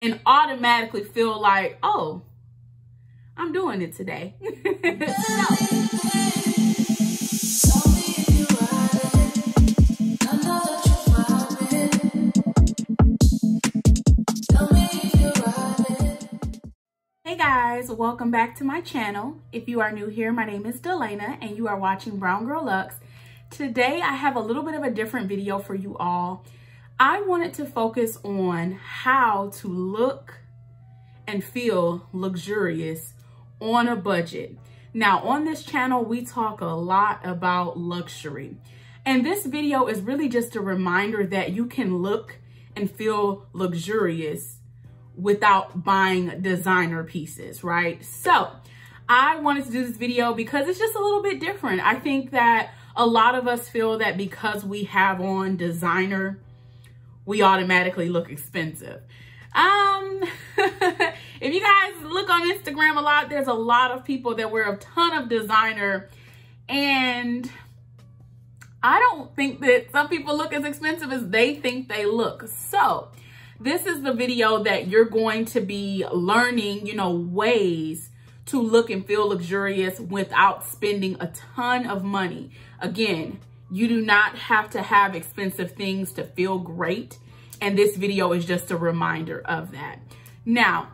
and automatically feel like, oh, I'm doing it today. Hey guys, welcome back to my channel. If you are new here, my name is Delana and you are watching Brwngirlluxe. Today I have a little bit of a different video for you all. I wanted to focus on how to look and feel luxurious on a budget. Now on this channel, we talk a lot about luxury. And this video is really just a reminder that you can look and feel luxurious without buying designer pieces, right? So I wanted to do this video because it's just a little bit different. I think that a lot of us feel that because we have on designer, we automatically look expensive. If you guys look on Instagram a lot, there's a lot of people that wear a ton of designer, and I don't think that some people look as expensive as they think they look. So this is the video that you're going to be learning, ways to look and feel luxurious without spending a ton of money. Again, you do not have to have expensive things to feel great. And this video is just a reminder of that. Now,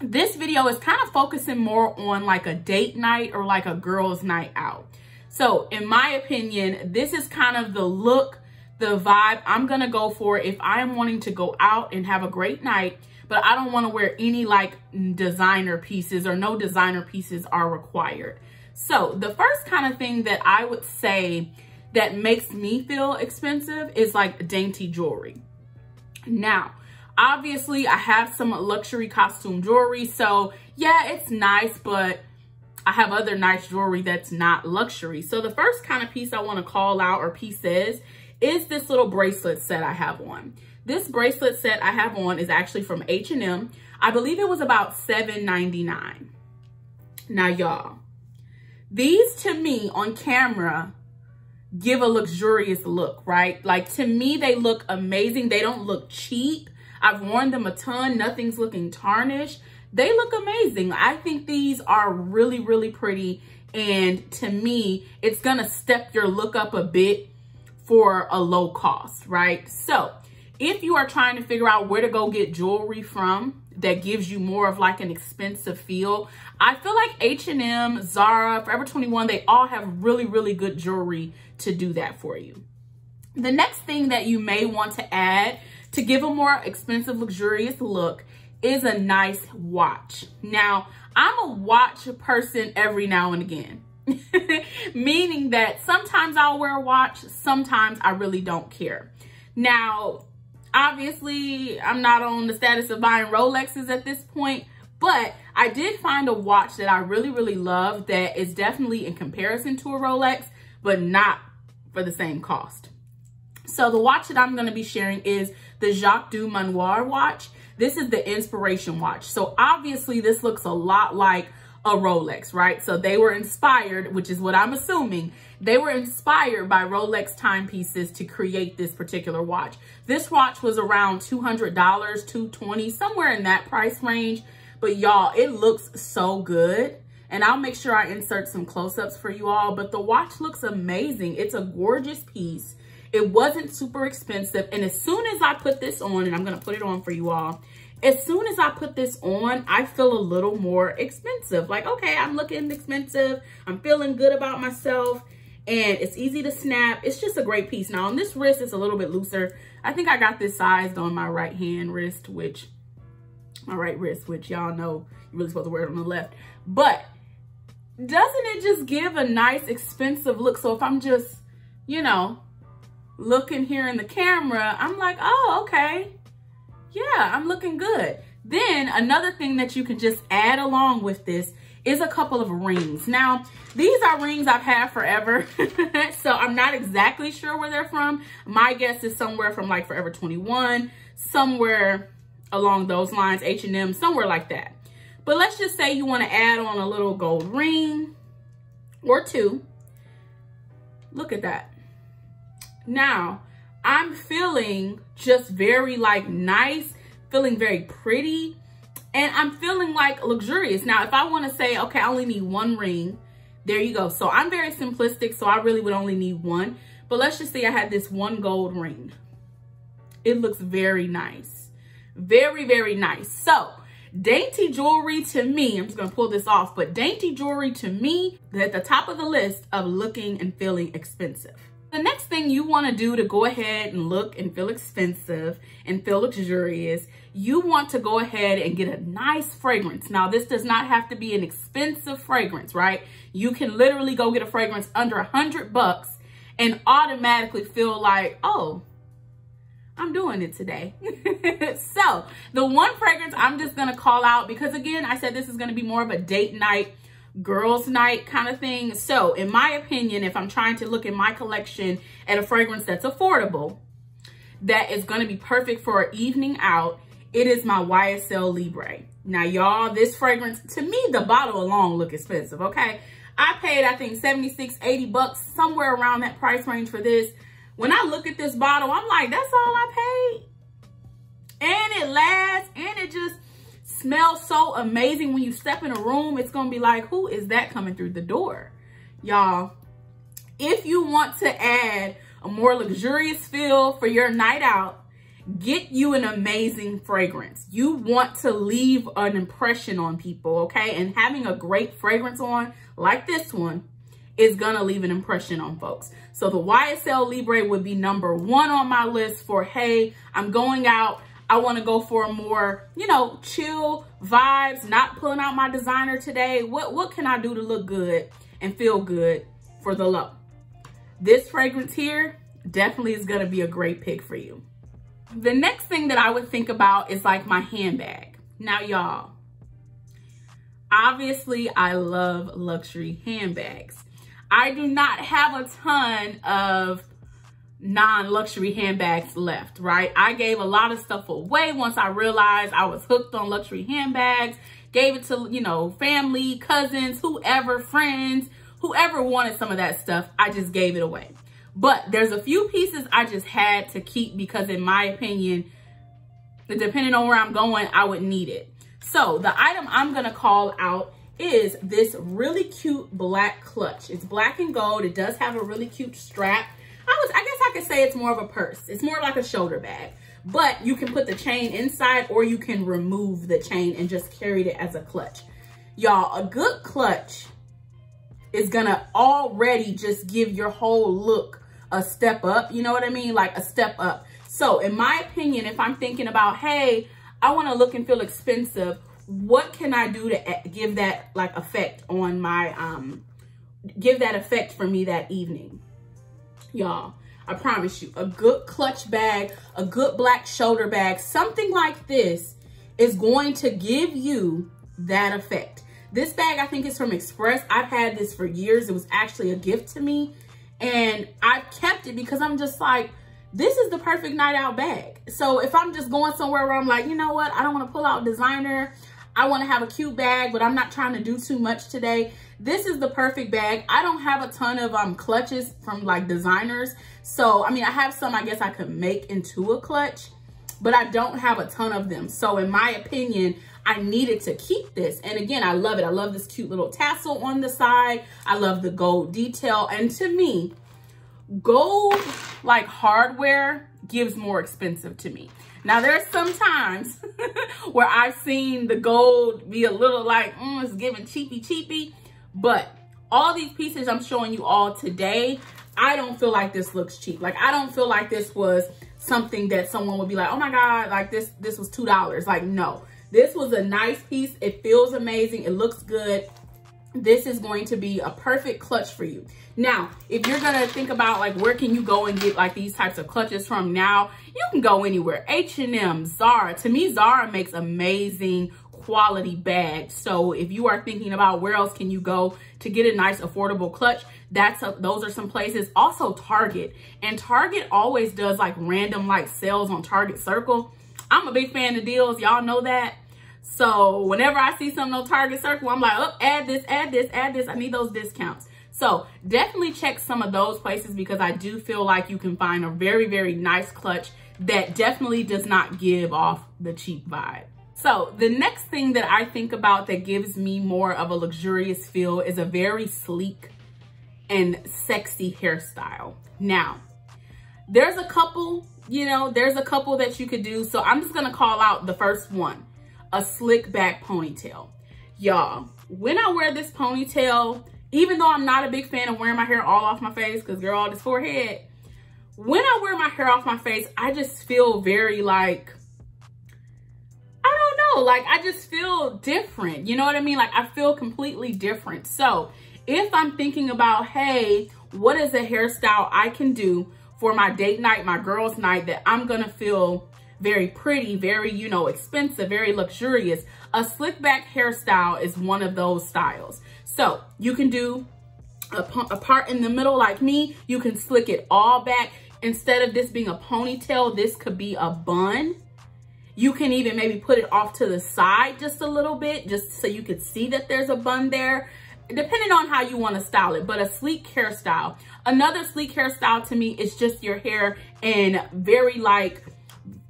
this video is kind of focusing more on like a date night or like a girl's night out. So in my opinion, this is kind of the look, the vibe I'm gonna go for if I am wanting to go out and have a great night, but I don't wanna wear any like designer pieces, or no designer pieces are required. So the first kind of thing that I would say that makes me feel expensive is like dainty jewelry. Now, obviously I have some luxury costume jewelry, so yeah, it's nice, but I have other nice jewelry that's not luxury. So the first kind of piece I want to call out, or pieces, is this little bracelet set I have on. This bracelet set I have on is actually from H&M. I believe it was about $7.99. Now y'all, these to me on camera give a luxurious look, right? Like to me, they look amazing. They don't look cheap. I've worn them a ton. Nothing's looking tarnished. They look amazing. I think these are really, really pretty. And to me, it's gonna step your look up a bit for a low cost, right? So if you are trying to figure out where to go get jewelry from that gives you more of like an expensive feel, I feel like H&M, Zara, Forever 21, they all have really, really good jewelry to do that for you. The next thing that you may want to add to give a more expensive, luxurious look is a nice watch. Now, I'm a watch person every now and again. Meaning that sometimes I'll wear a watch, sometimes I really don't care. Now, obviously, I'm not on the status of buying Rolexes at this point, but I did find a watch that I really, really love that is definitely in comparison to a Rolex, but not for the same cost. So the watch that I'm going to be sharing is the Jacques Manoir watch. This is the Inspiration watch. So obviously this looks a lot like a Rolex, right? So they were inspired, which is what I'm assuming, they were inspired by Rolex timepieces to create this particular watch. This watch was around $200, $220, somewhere in that price range. But y'all, it looks so good. And I'll make sure I insert some close-ups for you all, but the watch looks amazing. It's a gorgeous piece. It wasn't super expensive. And as soon as I put this on, and I'm gonna put it on for you all, as soon as I put this on, I feel a little more expensive. Like, okay, I'm looking expensive. I'm feeling good about myself. And it's easy to snap. It's just a great piece. Now on this wrist, it's a little bit looser. I think I got this sized on my right wrist, which y'all know you're really supposed to wear it on the left. But doesn't it just give a nice expensive look? So if I'm just, looking here in the camera, I'm like, oh, okay. Yeah, I'm looking good. Then another thing that you can just add along with this is a couple of rings. Now, these are rings I've had forever. So I'm not exactly sure where they're from. My guess is somewhere from like Forever 21, somewhere along those lines, H&M, somewhere like that. But let's just say you want to add on a little gold ring or two. Look at that. Now, I'm feeling just very like nice, feeling very pretty, and I'm feeling like luxurious. Now, if I want to say, okay, I only need one ring, there you go. So I'm very simplistic, so I really would only need one. But let's just say I had this one gold ring. It looks very nice. Very, very nice. So dainty jewelry to me, I'm just going to pull this off, but dainty jewelry to me is at the top of the list of looking and feeling expensive. The next thing you want to do to go ahead and look and feel expensive and feel luxurious, you want to go ahead and get a nice fragrance. Now, this does not have to be an expensive fragrance, right? You can literally go get a fragrance under $100 and automatically feel like, oh, I'm doing it today. So the one fragrance I'm just going to call out, because again, I said this is going to be more of a date night, girls night kind of thing. So in my opinion, if I'm trying to look in my collection at a fragrance that's affordable, that is going to be perfect for an evening out, it is my YSL Libre. Now, y'all, this fragrance, to me, the bottle alone look expensive, okay? I paid, I think, 76, 80 bucks, somewhere around that price range for this. When I look at this bottle, I'm like, that's all I paid? And it lasts, and it just smells so amazing. When you step in a room, it's going to be like, who is that coming through the door? Y'all, if you want to add a more luxurious feel for your night out, get you an amazing fragrance. You want to leave an impression on people, okay? And having a great fragrance on, like this one, is gonna leave an impression on folks. So the YSL Libre would be #1 on my list for, hey, I'm going out, I wanna go for a more, you know, chill vibes, not pulling out my designer today. What can I do to look good and feel good for the low? This fragrance here definitely is gonna be a great pick for you. The next thing that I would think about is like my handbag. Now, y'all, obviously I love luxury handbags. I do not have a ton of non-luxury handbags left, right? I gave a lot of stuff away once I realized I was hooked on luxury handbags. Gave it to, you know, family, cousins, whoever, friends, whoever wanted some of that stuff. I just gave it away. But there's a few pieces I just had to keep because in my opinion, depending on where I'm going, I would need it. So the item I'm gonna call out is this really cute black clutch. It's black and gold. It does have a really cute strap. I guess I could say it's more of a purse. It's more like a shoulder bag, but you can put the chain inside or you can remove the chain and just carry it as a clutch. Y'all, a good clutch is gonna already just give your whole look a step up. You know what I mean? Like a step up. So in my opinion, if I'm thinking about, hey, I want to look and feel expensive, what can I do to give that like effect on my, give that effect for me that evening? Y'all, I promise you, a good clutch bag, a good black shoulder bag, something like this is going to give you that effect. This bag, I think, is from Express. I've had this for years. It was actually a gift to me. And I've kept it because I'm just like, this is the perfect night out bag. So if I'm just going somewhere where I'm like, you know what, I don't want to pull out designer. I want to have a cute bag, but I'm not trying to do too much today. This is the perfect bag. I don't have a ton of clutches from like designers. So, I mean, I have some I guess I could make into a clutch, but I don't have a ton of them. So in my opinion, I needed to keep this. And again, I love it. I love this cute little tassel on the side. I love the gold detail. And to me, gold like hardware gives more expensive to me. Now there's some times where I've seen the gold be a little like, it's giving cheapy, but all these pieces I'm showing you all today, I don't feel like this looks cheap. Like I don't feel like this was something that someone would be like, oh my God, like this was $2. Like, no. This was a nice piece. It feels amazing. It looks good. This is going to be a perfect clutch for you. Now, if you're going to think about like, where can you go and get like these types of clutches from now? You can go anywhere. H&M, Zara. To me, Zara makes amazing quality bags. So if you are thinking about where else can you go to get a nice affordable clutch, those are some places. Also Target. And Target always does like random like sales on Target Circle. I'm a big fan of deals. Y'all know that. So whenever I see something on Target Circle, I'm like, oh, add this, add this, add this. I need those discounts. So definitely check some of those places because I do feel like you can find a very, very nice clutch that definitely does not give off the cheap vibe. So the next thing that I think about that gives me more of a luxurious feel is a very sleek and sexy hairstyle. Now, there's a couple, there's a couple that you could do. So I'm just gonna call out the first one, a slick back ponytail. Y'all, when I wear this ponytail, even though I'm not a big fan of wearing my hair all off my face, because girl, all this forehead, when I wear my hair off my face, I just feel very like, I don't know, like I just feel different. You know what I mean? Like I feel completely different. So if I'm thinking about, hey, what is a hairstyle I can do for my date night, my girls' night, that I'm gonna feel very pretty, very, expensive, very luxurious, a slick back hairstyle is one of those styles. So you can do a part in the middle like me. You can slick it all back. Instead of this being a ponytail, this could be a bun. You can even maybe put it off to the side just a little bit, just so you could see that there's a bun there, depending on how you want to style it. But a sleek hairstyle. Another sleek hairstyle to me is just your hair in very like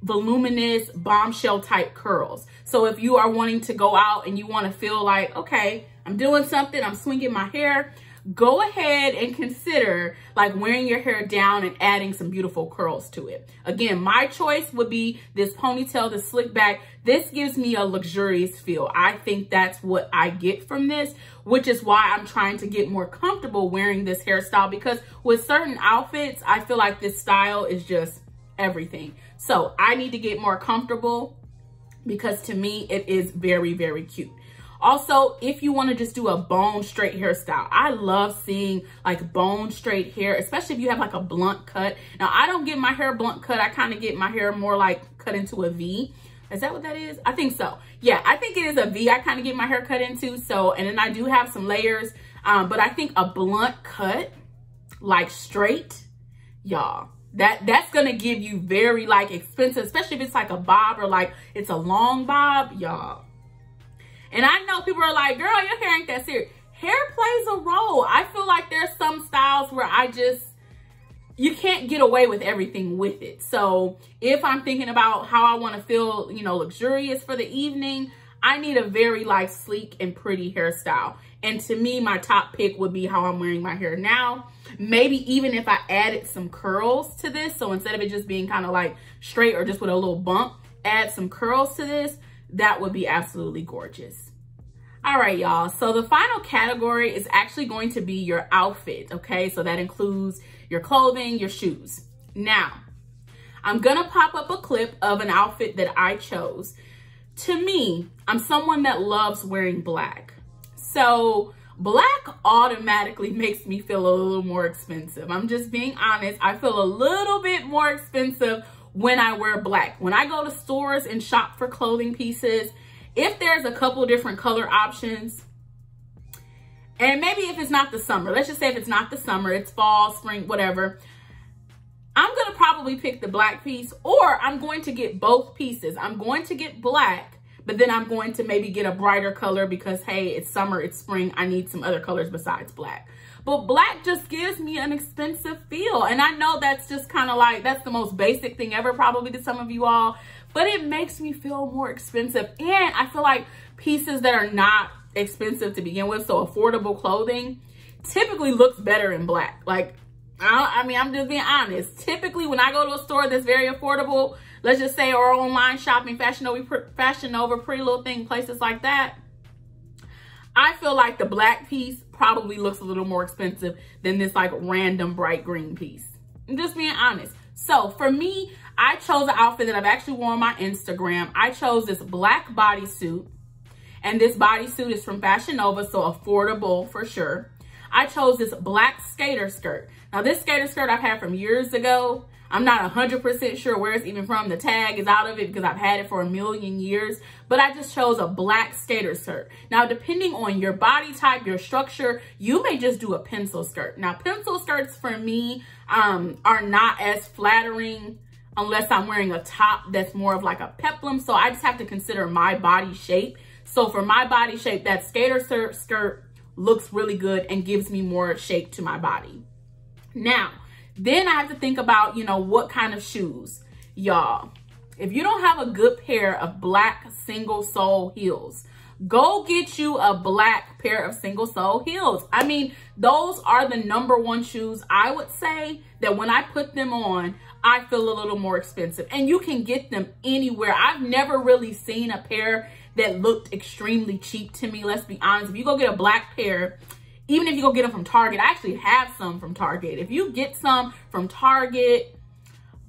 voluminous bombshell type curls. So if you are wanting to go out and you want to feel like, okay, I'm doing something, I'm swinging my hair, go ahead and consider like wearing your hair down and adding some beautiful curls to it. Again, my choice would be this ponytail, the slick back. This gives me a luxurious feel. I think that's what I get from this, which is why I'm trying to get more comfortable wearing this hairstyle, because with certain outfits, I feel like this style is just everything. So I need to get more comfortable, because to me, it is very, very cute. Also, if you want to just do a bone straight hairstyle, I love seeing like bone straight hair, especially if you have like a blunt cut. Now, I don't get my hair blunt cut. I kind of get my hair more like cut into a V. Is that what that is? I think so. Yeah, I think it is a V. I kind of get my hair cut into. So, and then I do have some layers, but I think a blunt cut, like straight, y'all, that's gonna give you very like expensive, especially if it's like a bob or like it's a long bob, y'all. And I know people are like, girl, your hair ain't that serious. Hair plays a role. I feel like there's some styles where you can't get away with everything with it. So if I'm thinking about how I want to feel, luxurious for the evening, I need a very like sleek and pretty hairstyle. And to me, my top pick would be how I'm wearing my hair now. Maybe even if I added some curls to this. So instead of it just being kind of like straight or just with a little bump, add some curls to this. That would be absolutely gorgeous. All right, y'all. So the final category is actually going to be your outfit, okay? So that includes your clothing, your shoes. Now, I'm gonna pop up a clip of an outfit that I chose. To me, I'm someone that loves wearing black. So black automatically makes me feel a little more expensive. I'm just being honest. I feel a little bit more expensive when I wear black. When I go to stores and shop for clothing pieces, if there's a couple different color options, and maybe if it's not the summer, let's just say if it's not the summer, it's fall, spring, whatever, I'm gonna probably pick the black piece, or I'm going to get both pieces. I'm going to get black, but then I'm going to maybe get a brighter color because, hey, it's summer, it's spring, I need some other colors besides black. But black just gives me an expensive feel. And I know that's just kind of like, that's the most basic thing ever probably to some of you all, but it makes me feel more expensive. And I feel like pieces that are not expensive to begin with, so affordable clothing, typically looks better in black. Like, I mean, I'm just being honest. Typically, when I go to a store that's very affordable, let's just say, or online shopping, Fashion Nova, Pretty Little Thing, places like that, I feel like the black piece probably looks a little more expensive than this like random bright green piece. I'm just being honest. So for me, I chose an outfit that I've actually worn on my Instagram. I chose this black bodysuit, and this bodysuit is from Fashion Nova, so affordable for sure. I chose this black skater skirt. Now this skater skirt I've had from years ago. I'm not 100% sure where it's even from. The tag is out of it because I've had it for a million years, but I just chose a black skater skirt. Now, depending on your body type, your structure, you may just do a pencil skirt. Now, pencil skirts for me are not as flattering unless I'm wearing a top that's more of like a peplum. So I just have to consider my body shape. So for my body shape, that skater skirt looks really good and gives me more shape to my body. Now, then I have to think about, what kind of shoes. Y'all, if you don't have a good pair of black single sole heels, go get you a black pair of single sole heels. I mean, those are the #1 shoes, I would say, that when I put them on, I feel a little more expensive. And you can get them anywhere. I've never really seen a pair that looked extremely cheap to me. Let's be honest. If you go get a black pair, even if you go get them from Target, I actually have some from Target. If you get some from Target,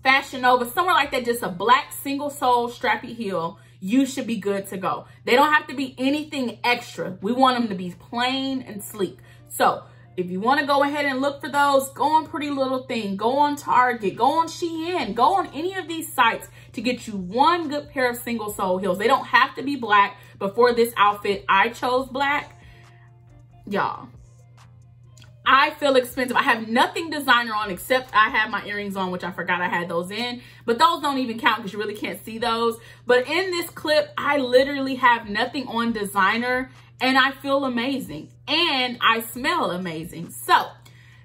Fashion Nova, somewhere like that, just a black single sole strappy heel, you should be good to go. They don't have to be anything extra. We want them to be plain and sleek. So if you want to go ahead and look for those, go on Pretty Little Thing, go on Target, go on Shein, go on any of these sites to get you one good pair of single sole heels. They don't have to be black, but for this outfit, I chose black. Y'all, I feel expensive. I have nothing designer on except I have my earrings on, which I forgot I had those in, but those don't even count because you really can't see those. But in this clip, I literally have nothing on designer and I feel amazing and I smell amazing. So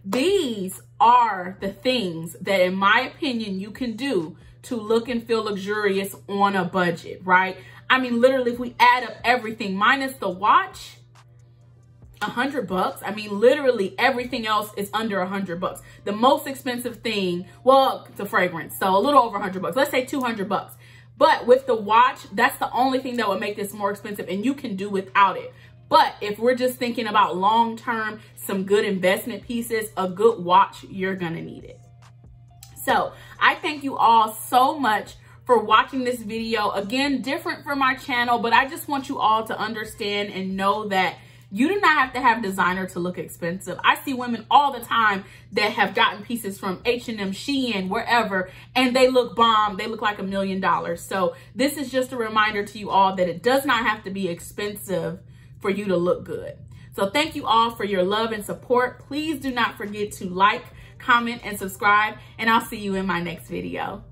these are the things that, in my opinion, you can do to look and feel luxurious on a budget, right? I mean, literally, if we add up everything minus the watch, $100. I mean, literally everything else is under $100. The most expensive thing, well, it's a fragrance, so a little over $100. Let's say $200. But with the watch, that's the only thing that would make this more expensive, and you can do without it. But if we're just thinking about long-term, some good investment pieces, a good watch, you're gonna need it. So I thank you all so much for watching this video. Again, different for my channel, but I just want you all to understand and know that you do not have to have designer to look expensive. I see women all the time that have gotten pieces from H&M, Shein, wherever, and they look bomb. They look like $1 million. So this is just a reminder to you all that it does not have to be expensive for you to look good. So thank you all for your love and support. Please do not forget to like, comment, and subscribe, and I'll see you in my next video.